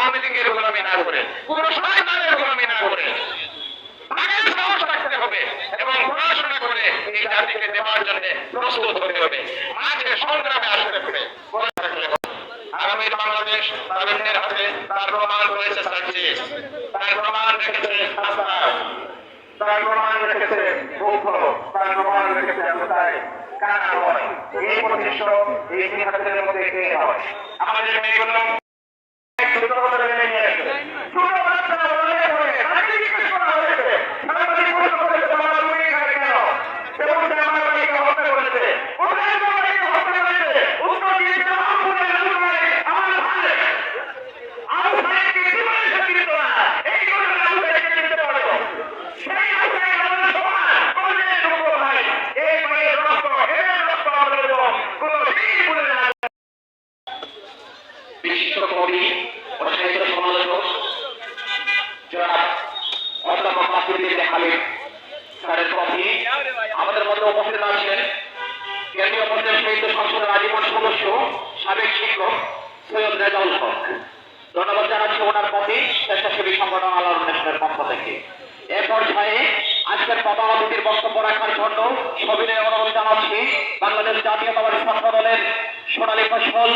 আওয়ামী লীগের গোলামি না করে, কোন শয়তানের গোলামি না করে আগের সাহস রাখতে হবে এবং পড়াশোনা করে এই জাতিকে দেওয়ার জন্য প্রস্তুত হতে হবে, মাঝে সংগ্রামে আসতে হবে। আগামী বাংলাদেশ তারুণ্যের হাতে তার প্রমাণ করেছে সার্জিস, তার প্রমাণ রেখেছে আস্থা, তার প্রমাণ রেখেছে বৌদ্ধ, তার প্রমাণ রেখেছে আলোতায় কানা হয়। এই প্রতিষ্ঠান এই জিহাদের মধ্যে কে হয়? আমাদের মেয়েগুলো ছোট কথা মেনে নিয়ে আসে, ছোট বাচ্চারা বলে করে আজকে জিজ্ঞেস করা হয়েছে সাংবাদিক প্রশ্ন করেছে তোমার তুমি এখানে কেন, এবং আমার বাড়িকে হত্যা করেছে, কোথায় তোমার বাড়িকে হত্যা করেছে? উত্তর দিয়েছে রংপুরের এলাকায় আমার ভাই আবু সাইদকে জীবনে স্বীকৃত না, এই ঘটনা আবু সাইদকে চিনতে পারো, সেই আবু সাইদ আমাদের সমান আমাদের রূপ ভাই, এই মায়ের রক্ত এর রক্ত আমাদের কোনো দিন ভুলে না। বিশিষ্ট কবি ও সাহিত্য সমালোচক যারা অধ্যাপক মাসুদুদ্দিন হামিদ স্যারের কবি আমাদের মধ্যে উপস্থিত আছেন কেন্দ্রীয় পর্যায়ের সাহিত্য সংসদের আজীবন সদস্য সাবেক শিক্ষক সৈয়দ রেজাউল হক। ধন্যবাদ জানাচ্ছি ওনার প্রতি স্বেচ্ছাসেবী সংগঠন আল নেশনের পক্ষ থেকে। এ পর্যায়ে আজকের প্রধান অতিথির বক্তব্য রাখার জন্য সবিনয় অনুরোধ জানাচ্ছি বাংলাদেশ জাতীয়তাবাদী ছাত্র দলের সোনালী ফসল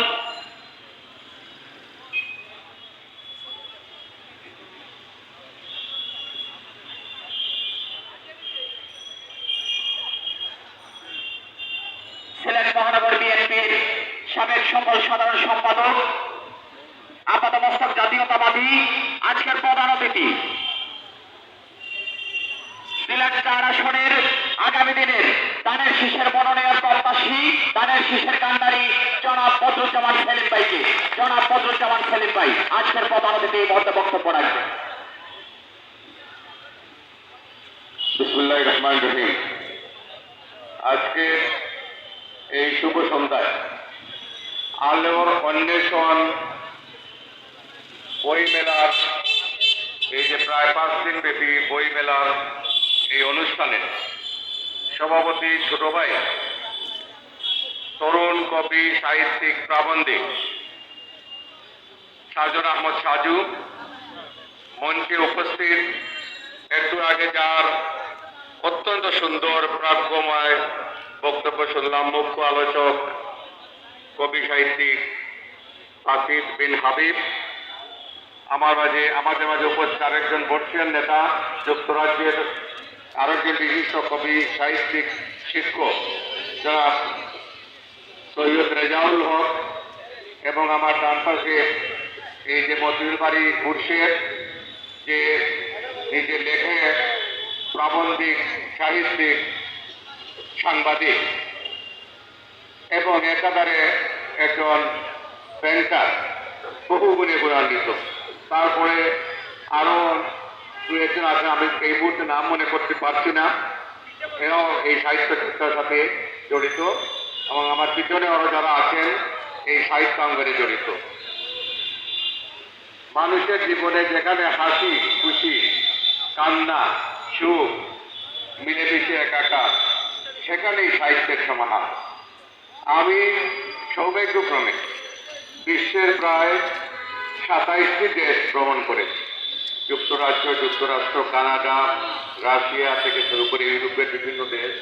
সিলেট মহানগর বিএনপির সাবেক সফল সাধারণ সম্পাদক আপাতমস্তক জাতীয়তাবাদী আজকের প্রধান অতিথি সিলেট ৪ আসনের আগামী দিনের ধানের শীষের মনোনয়ন প্রত্যাশী ধানের শীষের কান্ডারি জনাব বদরুজ্জামান সেলিম ভাইকে, জনাব বদরুজ্জামান সেলিম ভাই আজকের প্রধান অতিথি এই মুহূর্তে বক্তব্য রাখবেন। বিসমিল্লাহির রহমানির রহিম। আজকে এই শুভ সন্ধ্যায় আলোর অন্বেষণ বই মেলার এই যে প্রায় 5 দিন ব্যাপী বই মেলার এই অনুষ্ঠানে সভাপতি ছোট ভাই তরুণ কবি সাহিত্যিক প্রাবন্ধিক সাজন আহমদ সাজু মঞ্চে উপস্থিত, একটু আগে যার অত্যন্ত সুন্দর প্রাজ্ঞময় বক্তব্য শুনলাম, মুখ্য আলোচক কবি সাহিত্যিক আসিফ বিন হাবিব, আমাদের মাঝে উপস্থিত আরেকজন বর্ষীয় নেতা যুক্তরাজ্যের আরেকজন বিশিষ্ট কবি সাহিত্যিক শিক্ষক যারা সৈয়দ রেজাউল হক, এবং আমার ডান পাশে এই যে মতিউর বাড়ি মুর্শেদ যে নিজে লেখে প্রাবন্ধিক সাহিত্যিক সাংবাদিক এবং একাধারে একজন পেন্টার, বহু গুণে গুণান্বিত। তারপরে আরো দু একজন আছে, আমি এই মুহূর্তে নাম মনে করতে পারছি না, এরাও এই সাহিত্য চর্চার সাথে জড়িত, এবং আমার পিছনে আরো যারা আছেন এই সাহিত্য অঙ্গনে জড়িত। মানুষের জীবনে যেখানে হাসি খুশি কান্না সুখ মিলেমিশে একাকার, সেখানেই সাহিত্যের সমাহার। আমি সৌভাগ্যক্রমে বিশ্বের প্রায় 27টি দেশ ভ্রমণ করেছি, যুক্তরাষ্ট্র, কানাডা, রাশিয়া থেকে শুরু করে ইউরোপের বিভিন্ন দেশ।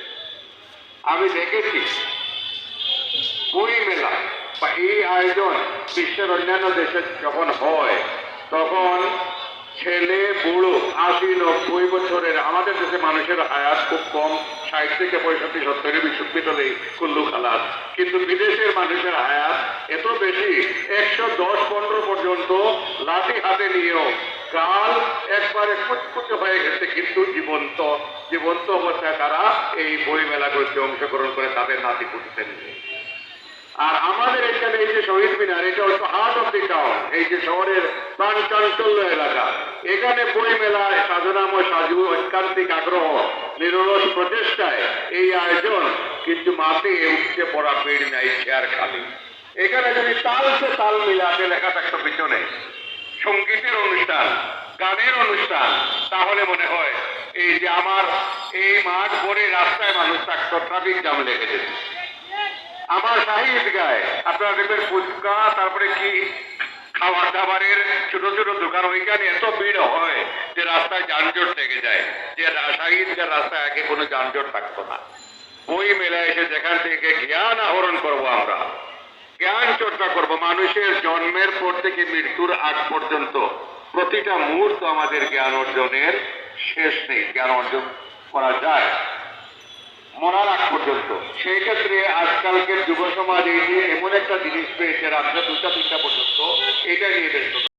আমি দেখেছি বই মেলা বা এই আয়োজন বিশ্বের অন্যান্য দেশে যখন হয় তখন ছেলে বুড়ো 80-90 বছরের, আমাদের দেশে মানুষের হায়াত খুব কম, 60 থেকে 65-70 বিশ্ববিদ্যালয়ে কুল্লু খালাস, কিন্তু বিদেশের মানুষের হায়াত এত বেশি, 110-15 পর্যন্ত লাঠি হাতে নিয়েও গাল একবারে কুচকুচে হয়ে গেছে, কিন্তু জীবন্ত অবস্থায় তারা এই বই মেলাগুলোতে অংশগ্রহণ করে তাদের নাতিপুতিদের নিয়ে। আর আমাদের এখানে এই যে শহীদ মিনার, এটা হচ্ছে হার্ট অফ দি টাউন, এই যে শহরের প্রাণ চাঞ্চল্য এলাকা, এখানে বই মেলায় সাধনাম সাজু ঐকান্তিক আগ্রহ নিরলস প্রচেষ্টায় এই আয়োজন, কিন্তু মাঠে উঠছে পড়া পেড় নাই, চেয়ার খালি। এখানে যদি তাল মিলাতে লেখা থাকতো পিছনে সঙ্গীতের অনুষ্ঠান, গানের অনুষ্ঠান, তাহলে মনে হয় এই যে আমার এই মাঠ ভরে রাস্তায় মানুষ থাকতো, ট্রাফিক জ্যাম লেগে যেত। আমার সাহিত্য গায়ে আপনারা দেখবেন ফুচকা, তারপরে কি খাবার দাবারের ছোট ছোট দোকান, ওইখানে এত ভিড় হয় যে রাস্তায় যানজট লেগে যায়, যে শাহীদদের রাস্তায় আগে কোনো যানজট থাকতো না। ওই মেলায় এসে যেখান থেকে জ্ঞান আহরণ করব, আমরা জ্ঞান চর্চা করব, মানুষের জন্মের পর থেকে মৃত্যুর আগ পর্যন্ত প্রতিটা মুহূর্ত আমাদের জ্ঞান অর্জনের শেষ নেই, জ্ঞান অর্জন করা যায় মরার আগ পর্যন্ত। সেই ক্ষেত্রে আজকালকের যুব সমাজ এই যে এমন একটা জিনিস পেয়েছে রাত্রে 2টা 3টা পর্যন্ত, এটা নিয়ে ব্যস্ত।